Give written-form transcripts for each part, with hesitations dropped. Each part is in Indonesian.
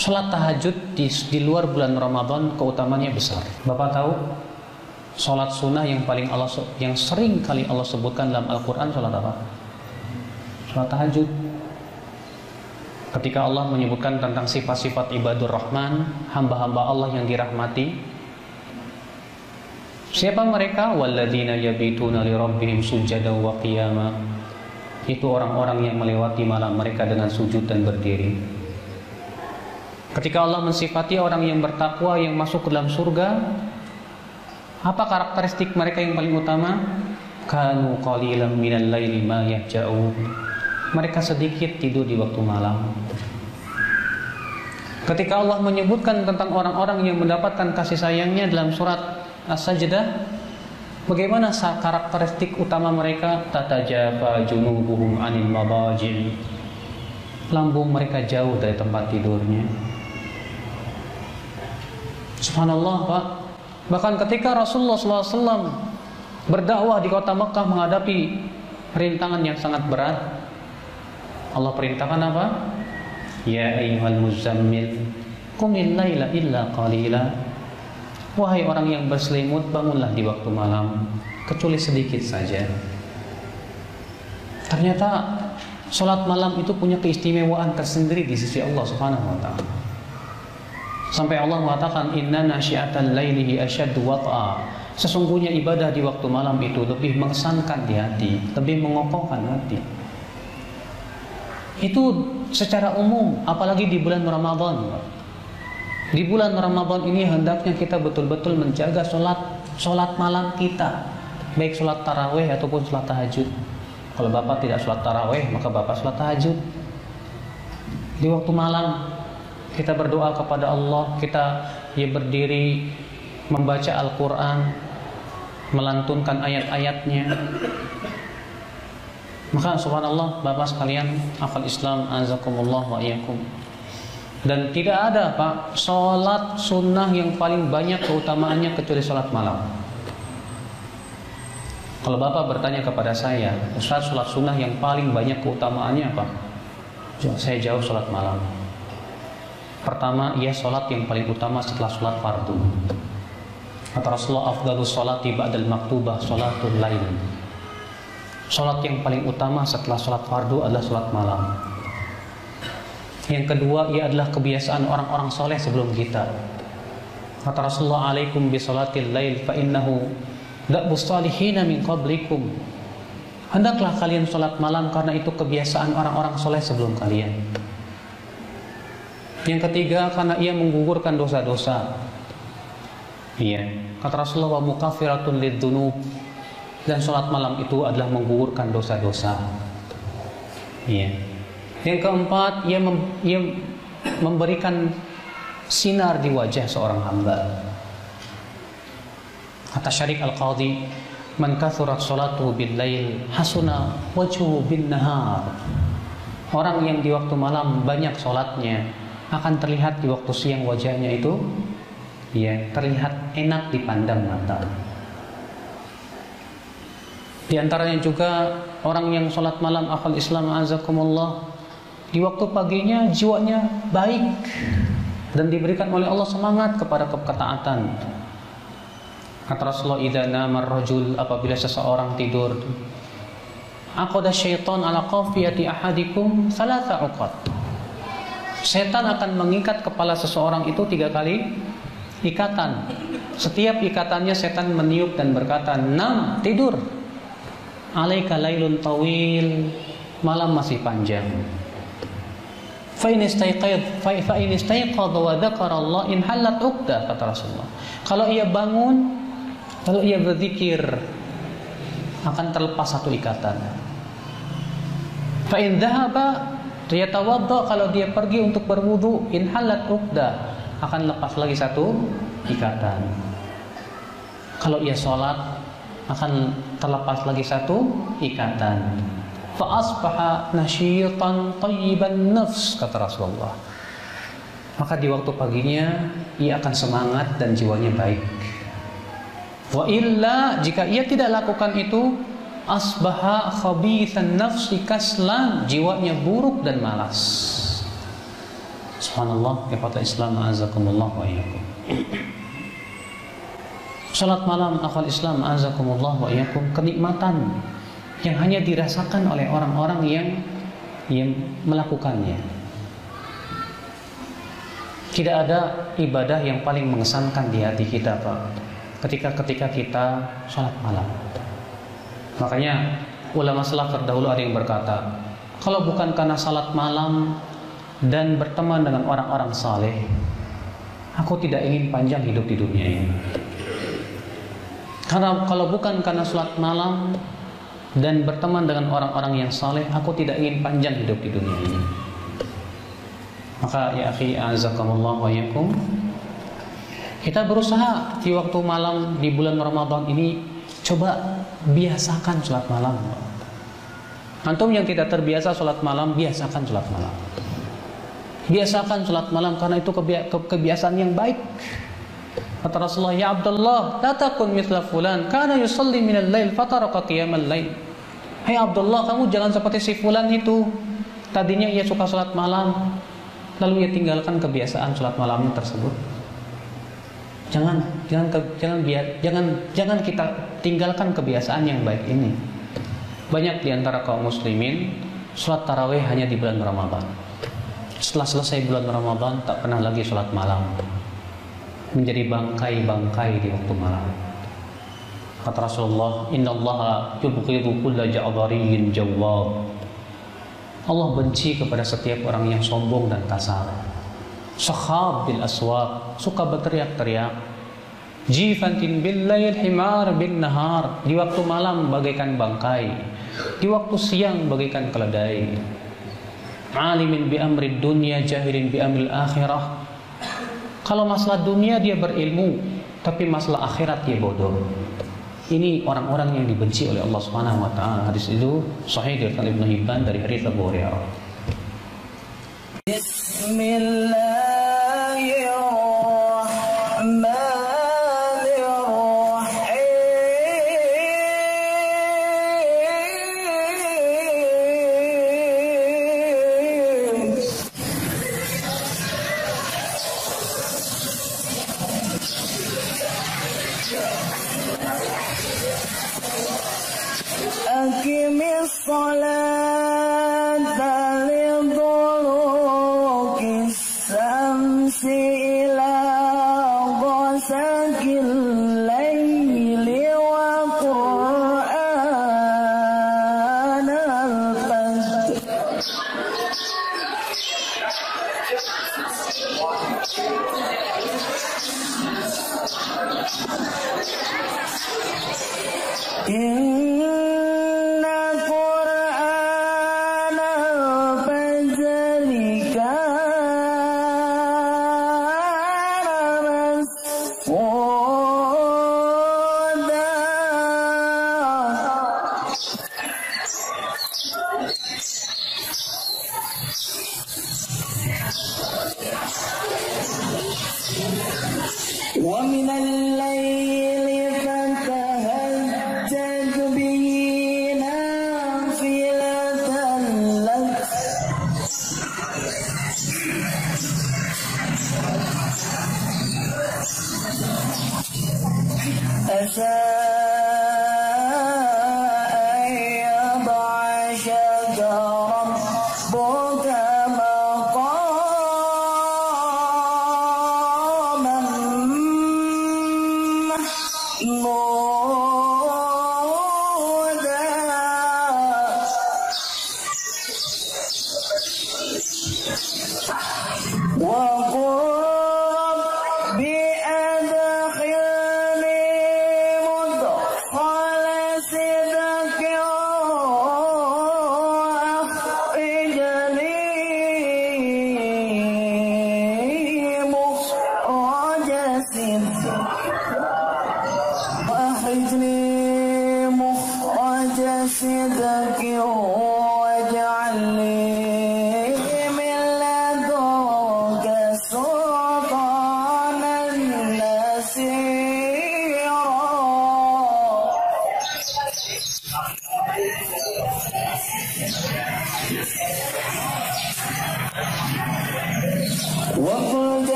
Sholat tahajud di luar bulan Ramadan keutamanya besar. Bapak tahu sholat sunnah yang sering kali Allah sebutkan dalam Al-Quran sholat apa? Sholat tahajud. Ketika Allah menyebutkan tentang sifat-sifat ibadur rahman, hamba-hamba Allah yang dirahmati, siapa mereka? Walladzina yabituna li rabbihim sujadan wa qiyama. Itu orang-orang yang melewati malam mereka dengan sujud dan berdiri. Ketika Allah mensifati orang yang bertakwa yang masuk ke dalam surga, apa karakteristik mereka yang paling utama? Kanu qalilan minal laili ma yahja'un. Mereka sedikit tidur di waktu malam. Ketika Allah menyebutkan tentang orang-orang yang mendapatkan kasih sayangnya dalam surat As-Sajdah, bagaimana karakteristik utama mereka? Tatajafa junubuhum 'anil mabaji'. Lambung mereka jauh dari tempat tidurnya. Subhanallah, Pak. Bahkan ketika Rasulullah SAW berdakwah di kota Mekah menghadapi rintangan yang sangat berat, Allah perintahkan apa? Ya ayyuhal muzammil qumil laila illa qalila. Wahai orang yang berselimut, bangunlah di waktu malam kecuali sedikit saja. Ternyata sholat malam itu punya keistimewaan tersendiri di sisi Allah Subhanahu wa taala. Sampai Allah mengatakan inna nasyi'atal laili asyaddu wat'a. Sesungguhnya ibadah di waktu malam itu lebih mengesankan di hati, lebih mengokohkan hati. Itu secara umum, apalagi di bulan Ramadan. Di bulan Ramadan ini hendaknya kita betul-betul menjaga sholat malam kita, baik sholat tarawih ataupun sholat tahajud. Kalau Bapak tidak sholat tarawih, maka Bapak sholat tahajud. Di waktu malam kita berdoa kepada Allah, kita berdiri membaca Al-Quran, melantunkan ayat-ayatnya. Maka subhanallah, Bapak sekalian, akhwat Islam, azakumullah wa iyyakum. Dan tidak ada, Pak, sholat sunnah yang paling banyak keutamaannya kecuali sholat malam. Kalau Bapak bertanya kepada saya, Ustaz, sholat sunnah yang paling banyak keutamaannya apa? Saya jawab sholat malam. Pertama, ia sholat yang paling utama setelah sholat fardu. Kata Rasulullah, afdalus sholati ba'dal maktubah sholatul lail. Sholat yang paling utama setelah sholat fardu adalah sholat malam. Yang kedua, ia adalah kebiasaan orang-orang soleh sebelum kita. Kata Rasulullah, alaikum bi sholatil lail fa innahu da'bus salihina min qablikum. Hendaklah kalian sholat malam karena itu kebiasaan orang-orang soleh sebelum kalian. Yang ketiga, karena ia menggugurkan dosa-dosa. Iya, kata Rasulullah, wa mukaffiratun lidzunub. Dan sholat malam itu adalah menggugurkan dosa-dosa. Iya. Yang keempat, ia memberikan sinar di wajah seorang hamba. Kata Syarik Al-Qadhi, man kathurat sholatuhu bil lail hasuna wajhuhu bin nahar. Orang yang di waktu malam banyak sholatnya akan terlihat di waktu siang wajahnya itu terlihat enak dipandang mata. Di antaranya juga orang yang sholat malam, akhwal Islam azakumullah, di waktu paginya jiwanya baik dan diberikan oleh Allah semangat kepada ketaatan. Kata Rasulullah, idza nama ar-rajul, apabila seseorang tidur, aqada syaitan ala qafiyati ahadikum thalatha uqad. Setan akan mengikat kepala seseorang itu 3 kali ikatan. Setiap ikatannya setan meniup dan berkata, "Nam, tidur. Alaika lailun tawil, malam masih panjang. Fa in istayqadha wa dzakara Allah in halat uqdah," kata Rasulullah. Kalau ia bangun, kalau ia berzikir, akan terlepas 1 ikatan. Fa in dhahaba yatawadda, kalau dia pergi untuk berwudu, in halat uqdah, akan lepas lagi 1 ikatan. Kalau ia sholat, akan terlepas lagi 1 ikatan. Fa asbaha nasyitan thayyiban nafs, kata Rasulullah. Maka di waktu paginya ia akan semangat dan jiwanya baik. Wa illa, jika ia tidak lakukan itu, asbaha khabithan nafsi kaslan, jiwanya buruk dan malas. Subhanallah, ikhwatal Islam a'azakumullah wa iyyakum. Salat malam akhwal Islam a'azakumullah wa iyyakum, kenikmatan yang hanya dirasakan oleh orang-orang yang melakukannya. Tidak ada ibadah yang paling mengesankan di hati kita, Pak, ketika kita salat malam. Makanya ulama salaf terdahulu ada yang berkata, kalau bukan karena salat malam dan berteman dengan orang-orang saleh, aku tidak ingin panjang hidup di dunia ini. Karena kalau bukan karena salat malam dan berteman dengan orang-orang yang saleh, aku tidak ingin panjang hidup di dunia ini. Maka ya akhi a'azakumullah wa iyyakum, kita berusaha di waktu malam di bulan Ramadan ini, coba biasakan salat malam. Antum yang tidak terbiasa salat malam, biasakan salat malam. Biasakan salat malam karena itu kebiasaan yang baik. Kata Rasulullah, ya Abdullah, la takun mithla fulan, kana yusalli minal lail fataraka qiyamal lail. Hai Abdullah, kamu jangan seperti si fulan itu. Tadinya ia suka salat malam, lalu ia tinggalkan kebiasaan salat malamnya tersebut. Jangan kita tinggalkan kebiasaan yang baik ini. Banyak di antara kaum muslimin salat tarawih hanya di bulan Ramadan. Setelah selesai bulan Ramadan tak pernah lagi sholat malam, menjadi bangkai-bangkai di waktu malam. Kata Rasulullah, innallaha yubghidu kulla ja'dhariyyin jawwab. Allah benci kepada setiap orang yang sombong dan kasar. Sakhab bil aswaq, suka berteriak-teriak. Jifantin bil lail himar bin nahar, di waktu malam bagaikan bangkai, di waktu siang bagaikan keledai. Alimin bi amri dunya, jahilin bi amri akhirah. Kalau masalah dunia dia berilmu, tapi masalah akhirat dia bodoh. Ini orang-orang yang dibenci oleh Allah Subhanahu wa taala. Hadis itu sahih dari Ibnu Hibban dari hadits Abu Hurairah.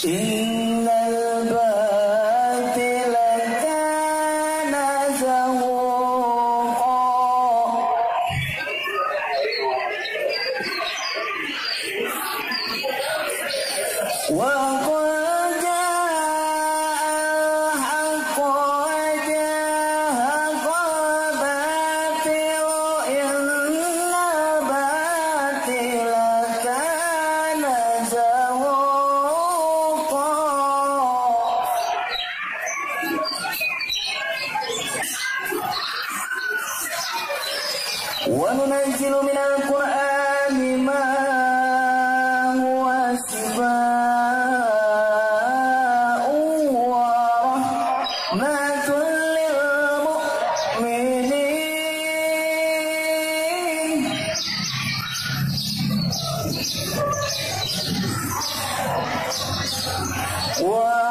Innal batila kana zahuqa. Wa وننزل من القرآن ما هو شفاء ورحمة للمؤمنين